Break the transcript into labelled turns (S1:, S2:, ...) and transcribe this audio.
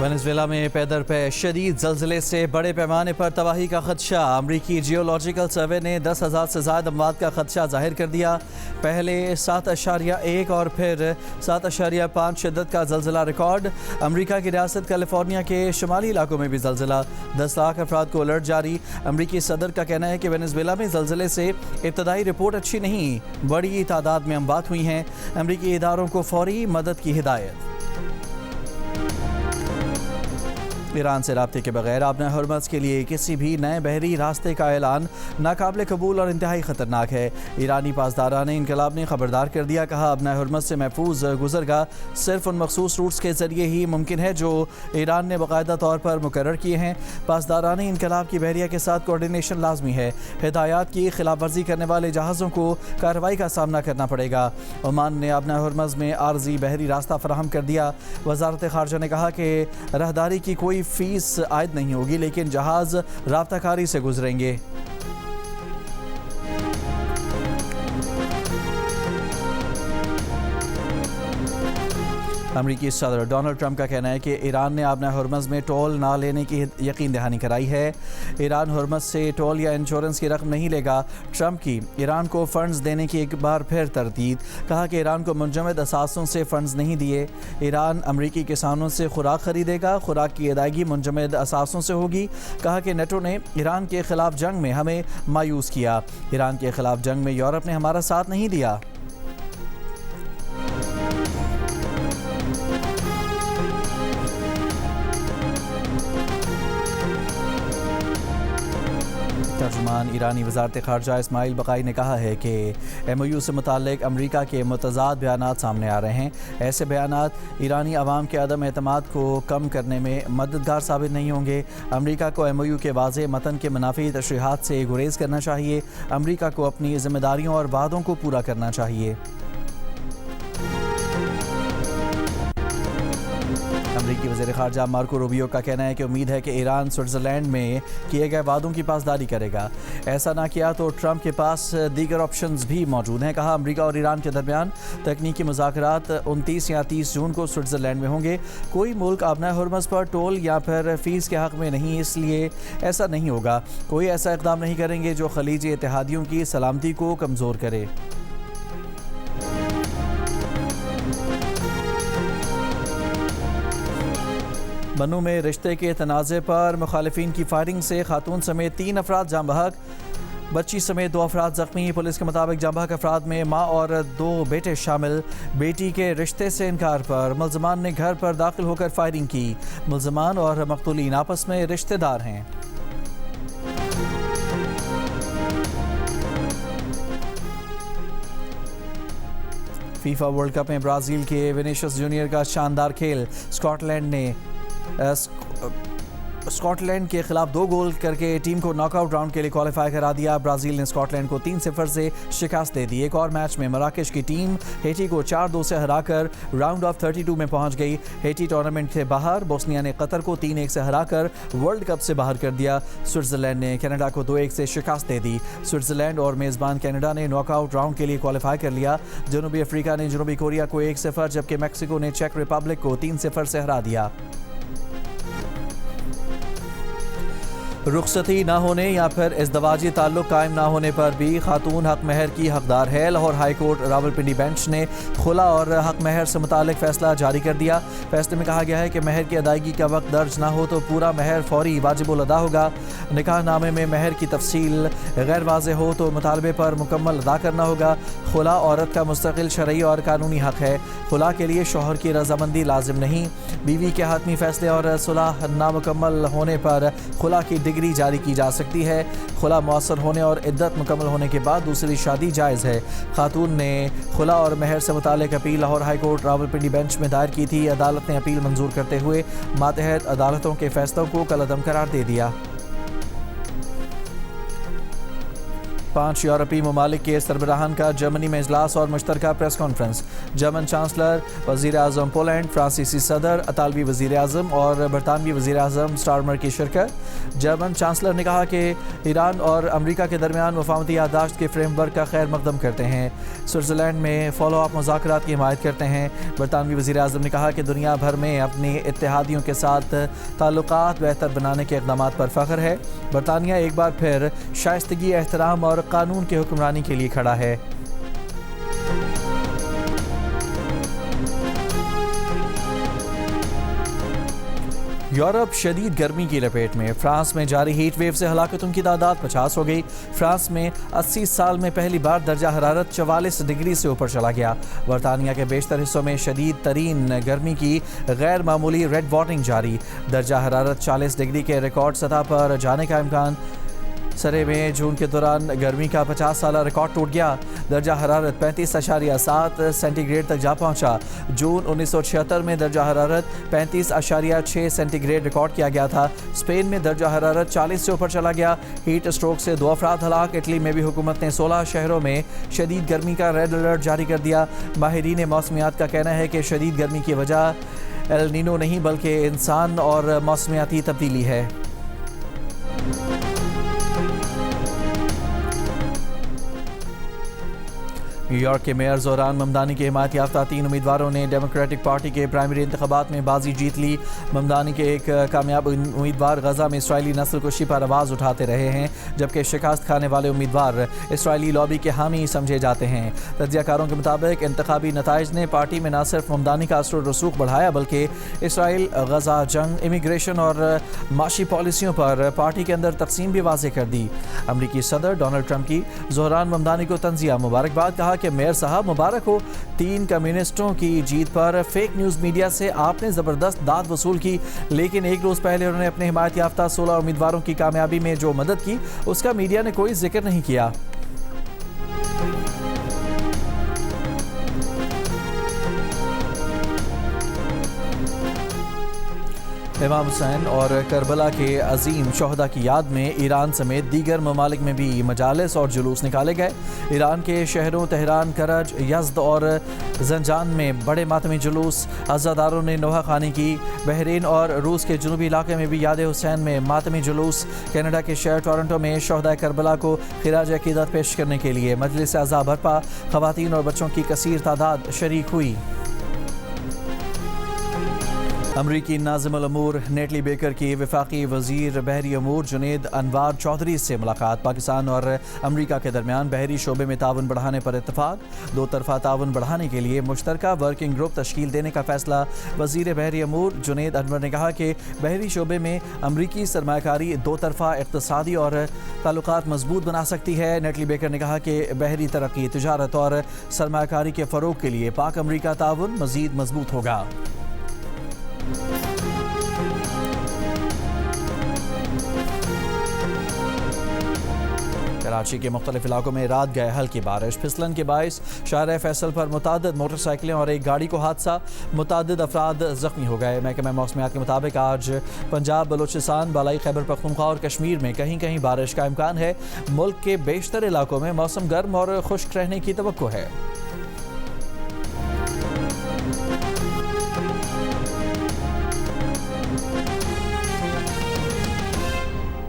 S1: Venezuela में पैदर पे शदीद ज़लज़ले से बड़े पैमाने पर तबाही का खदशा। अमरीकी जियोलॉजिकल सर्वे ने 10,000 से ज़्यादा अमवात का खदशा जाहिर कर दिया। पहले 7.1 और फिर 7.5 शिद्दत का ज़लज़ला रिकॉर्ड। अमरीका की रियासत कैलिफोर्निया के शुमाली इलाकों में भी ज़लज़ला, 10 लाख अफराद को अलर्ट जारी। अमरीकी सदर का कहना है कि वेनेजुएला में ज़लज़ले से इब्तदाई रिपोर्ट अच्छी नहीं, बड़ी तादाद में अमवात हुई हैं। अमरीकी इदारों को फौरी मदद की हिदायत। ईरान से राब्ते के बगैर अपने हुर्मज़ के लिए किसी भी नए बहरी रास्ते का ऐलान नाकाबिल कबूल और इंतहाई ख़तरनाक है। ईरानी पासदारान इनकलाब ने खबरदार कर दिया, कहा अपना हुर्मज़ से महफूज गुजरगा सिर्फ उन मखसूस रूट्स के ज़रिए ही मुमकिन है जो ईरान ने बाकायदा तौर पर मुकर्रर किए हैं। पासदारान इनकलाब की बहरिया के साथ कोऑर्डिनेशन लाजमी है। हिदायत की खिलाफ वर्जी करने वाले जहाज़ों को कार्रवाई का सामना करना पड़ेगा। ओमान ने अपना हुर्मज़ में आर्जी बहरी रास्ता फराहम कर दिया। वजारत ख़ारजा ने कहा कि राहदारी की कोई फीस आयद नहीं होगी, लेकिन जहाज राब्ताकारी से गुजरेंगे। अमरीकी सदर डोनाल्ड ट्रंप का कहना है कि ईरान ने अपना हुर्मज़ में टोल ना लेने की यकीन दहानी कराई है। ईरान हुर्मज़ से टोल या इंश्योरेंस की रकम नहीं लेगा। ट्रंप की ईरान को फ़ंड्स देने की एक बार फिर तरदीद, कहा कि ईरान को मुंजमद असासों से फ़ंड्स नहीं दिए। ईरान अमरीकी किसानों से खुराक ख़रीदेगा, खुराक की अदायगी मुंजमद असासों से होगी। कहा कि नेटो ने ईरान के ख़िलाफ़ जंग में हमें मायूस किया। ईरान के ख़िलाफ़ जंग में यूरोप ने हमारा साथ नहीं दिया। तर्जुमान ईरानी वज़ारत ख़ारजा इस्माइल बक़ाई ने कहा है कि MOU से मुताल्लिक़ अमरीका के मुतज़ाद बयानात सामने आ रहे हैं। ऐसे बयानात ईरानी अवाम के अदम एतमाद को कम करने में मददगार साबित नहीं होंगे। अमरीका को MOU के वाज़े मतन के मुनाफी तशरीहात से गुरेज़ करना चाहिए। अमरीका को अपनी ज़िम्मेदारियों और वादों को पूरा करना चाहिए। अमरीकी वज़ीर ख़ारजा मार्को रूबियो का कहना है कि उम्मीद है कि ईरान स्विट्ज़रलैंड में किए गए वादों की पासदारी करेगा। ऐसा ना किया तो ट्रंप के पास दीगर ऑप्शंस भी मौजूद हैं। कहा अमरीका और ईरान के दरमियान तकनीकी मुज़ाकरात 29 या 30 जून को स्विट्ज़रलैंड में होंगे। कोई मुल्क अपना हुर्मज़ पर टोल या फिर फ़ीस के हक़ में नहीं, इसलिए ऐसा नहीं होगा। कोई ऐसा इक़दाम नहीं करेंगे जो ख़लीजी इत्तेहादियों की सलामती को कमज़ोर करे। बन्नू में रिश्ते के तनाज़े पर मुखालिफिन की फायरिंग से खातून समेत 3 अफराद जाँ बहक, बच्ची समेत 2 अफराद ज़ख्मी। पुलिस के मुताबिक जाँ बहक अफराद में माँ और 2 बेटे शामिल। बेटी के रिश्ते से इनकार पर मुल्ज़मान ने घर पर दाखिल होकर फायरिंग की। मुल्ज़मान और मक़तूलीन आपस में रिश्तेदार हैं। फीफा वर्ल्ड कप में ब्राज़ील के विनीशियस जूनियर का शानदार खेल। स्कॉटलैंड के खिलाफ 2 गोल करके टीम को नॉकआउट राउंड के लिए क्वालिफाई करा दिया। ब्राज़ील ने स्कॉटलैंड को 3-0 से शिकस्त दे दी। एक और मैच में मराकेश की टीम हेटी को 4-2 से हराकर राउंड ऑफ 32 में पहुंच गई। हेटी टूर्नामेंट से बाहर। बोस्निया ने कतर को 3-1 से हराकर वर्ल्ड कप से बाहर कर दिया। स्विट्ज़रलैंड ने कनाडा को 2-1 से शिकस्त दे दी। स्विट्ज़रलैंड और मेज़बान कनाडा ने नॉकआउट राउंड के लिए क्वालिफाई कर लिया। जनूबी अफ्रीका ने जनूबी कोरिया को 1-0, जबकि मैक्सिको ने चेक रिपब्लिक को 3-0 से हरा दिया। रुखसती ना होने या फिर इज़दवाजी ताल्लुक़ कायम ना होने पर भी खातून हक महर की हकदार है। Lahore high court Rawalpindi bench ने खुला और हक महर से मुताल्लिक़ फ़ैसला जारी कर दिया। फ़ैसले में कहा गया है कि महर की अदायगी का वक्त दर्ज ना हो तो पूरा महर फ़ौरी वाजिबुल अदा होगा। निकाह नामे में महर की तफसील गैर वाज़ेह हो तो मुतालबे पर मुकम्मल अदा करना होगा। खुला औरत का मुस्तकिल शरई और कानूनी हक है। खुला के लिए शौहर की रजामंदी लाजिम नहीं। बीवी के हातमी फ़ैसले और सुलह नामुकम्मल होने पर खुला की डिग्री जारी की जा सकती है। खुला मौसर होने और इद्दत मुकम्मल होने के बाद दूसरी शादी जायज़ है। खातून ने खुला और महर से मुताल्लिक़ appeal Lahore high court Rawalpindi bench में दायर की थी। अदालत ने अपील मंजूर करते हुए मातहत अदालतों के फैसलों को कलअदम करार दे दिया। 5 یورپی ممالک کے سربراہان کا جرمنی میں اجلاس اور مشترکہ پریس کانفرنس. جرمن چانسلر، وزیر اعظم پولینڈ، فرانسیسی صدر، اطالوی وزیر اعظم اور برطانوی وزیر اعظم سٹارمر کی شرکت. جرمن چانسلر نے کہا کہ ایران اور امریکہ کے درمیان مفاہمتی یادداشت کے فریم ورک کا خیر مقدم کرتے ہیں. سوئٹزرلینڈ میں فالو اپ مذاکرات کی حمایت کرتے ہیں. برطانوی وزیر اعظم نے کہا کہ دنیا بھر میں اپنی اتحادیوں کے ساتھ تعلقات بہتر بنانے کے اقدامات پر فخر ہے. برطانیہ ایک بار پھر شائستگی، احترام اور قانون کی حکمرانی کے لیے کھڑا ہے. یورپ شدید گرمی کی لپیٹ میں. فرانس میں جاری ہیٹ ویو سے ہلاکتوں کی تعداد 50 ہو گئی. فرانس میں 80 سال میں پہلی بار درجہ حرارت 44 ڈگری سے اوپر چلا گیا. برطانیہ کے بیشتر حصوں میں شدید ترین گرمی کی غیر معمولی ریڈ وارننگ جاری. درجہ حرارت 40 ڈگری کے ریکارڈ سطح پر جانے کا امکان. سرے میں جون کے دوران گرمی کا 50 سالہ ریکارڈ ٹوٹ گیا. درجہ حرارت 35.7 سینٹی گریڈ تک جا پہنچا. جون 1976 میں درجہ حرارت 35.6 سینٹی گریڈ ریکارڈ کیا گیا تھا. اسپین میں درجہ حرارت 40 سے اوپر چلا گیا. ہیٹ اسٹروک سے 2 افراد ہلاک. اٹلی میں بھی حکومت نے 16 شہروں میں شدید گرمی کا ریڈ الرٹ جاری کر دیا. ماہرین موسمیات کا کہنا ہے کہ شدید گرمی کی وجہ ایل نینو نہیں بلکہ انسان اور موسمیاتی تبدیلی ہے. نیو یارک کے میئر زہران ممدانی کے حمایت یافتہ 3 امیدواروں نے ڈیموکریٹک پارٹی کے پرائمری انتخابات میں بازی جیت لی. ممدانی کے ایک کامیاب امیدوار غزہ میں اسرائیلی نسل کشی پر آواز اٹھاتے رہے ہیں، جبکہ شکست کھانے والے امیدوار اسرائیلی لابی کے حامی سمجھے جاتے ہیں. تجزیہ کاروں کے مطابق انتخابی نتائج نے پارٹی میں نہ صرف ممدانی کا اثر و رسوخ بڑھایا بلکہ اسرائیل غزہ جنگ، امیگریشن اور معاشی پالیسیوں پر پارٹی کے اندر تقسیم بھی واضح کر دی. امریکی صدر ڈونلڈ ٹرمپ کی زہران ممدانی کو طنزیہ مبارکباد. کہا کہ میئر صاحب مبارک ہو. 3 کمیونسٹوں کی جیت پر فیک نیوز میڈیا سے آپ نے زبردست داد وصول کی، لیکن ایک روز پہلے انہوں نے اپنے حمایت یافتہ 16 امیدواروں کی کامیابی میں جو مدد کی اس کا میڈیا نے کوئی ذکر نہیں کیا. امام حسین اور کربلا کے عظیم شہداء کی یاد میں ایران سمیت دیگر ممالک میں بھی مجالس اور جلوس نکالے گئے. ایران کے شہروں تہران، کرج، یزد اور زنجان میں بڑے ماتمی جلوس. عزاداروں نے نوحہ خوانی کی. بحرین اور روس کے جنوبی علاقے میں بھی یاد حسین میں ماتمی جلوس. کینیڈا کے شہر ٹورنٹو میں شہداء کربلا کو خراج عقیدت پیش کرنے کے لیے مجلس اعضاء برپا. خواتین اور بچوں کی کثیر تعداد شریک ہوئی. امریکی ناظم الامور نیٹلی بیکر کی وفاقی وزیر بحری امور جنید انوار چودھری سے ملاقات. پاکستان اور امریکہ کے درمیان بحری شعبے میں تعاون بڑھانے پر اتفاق. 2 طرفہ تعاون بڑھانے کے لیے مشترکہ ورکنگ گروپ تشکیل دینے کا فیصلہ. وزیر بحری امور جنید انور نے کہا کہ بحری شعبے میں امریکی سرمایہ کاری 2 طرفہ اقتصادی اور تعلقات مضبوط بنا سکتی ہے. نیٹلی بیکر نے کہا کہ بحری ترقی، تجارت اور سرمایہ کاری کے فروغ کے لیے پاک امریکہ تعاون مزید مضبوط ہوگا. کراچی کے مختلف علاقوں میں رات گئے ہلکی بارش. پھسلن کے باعث شارع فیصل پر متعدد موٹر سائیکلیں اور ایک گاڑی کو حادثہ. متعدد افراد زخمی ہو گئے. محکمہ موسمیات کے مطابق آج پنجاب، بلوچستان، بالائی خیبر پختونخوا اور کشمیر میں کہیں کہیں بارش کا امکان ہے. ملک کے بیشتر علاقوں میں موسم گرم اور خشک رہنے کی توقع ہے.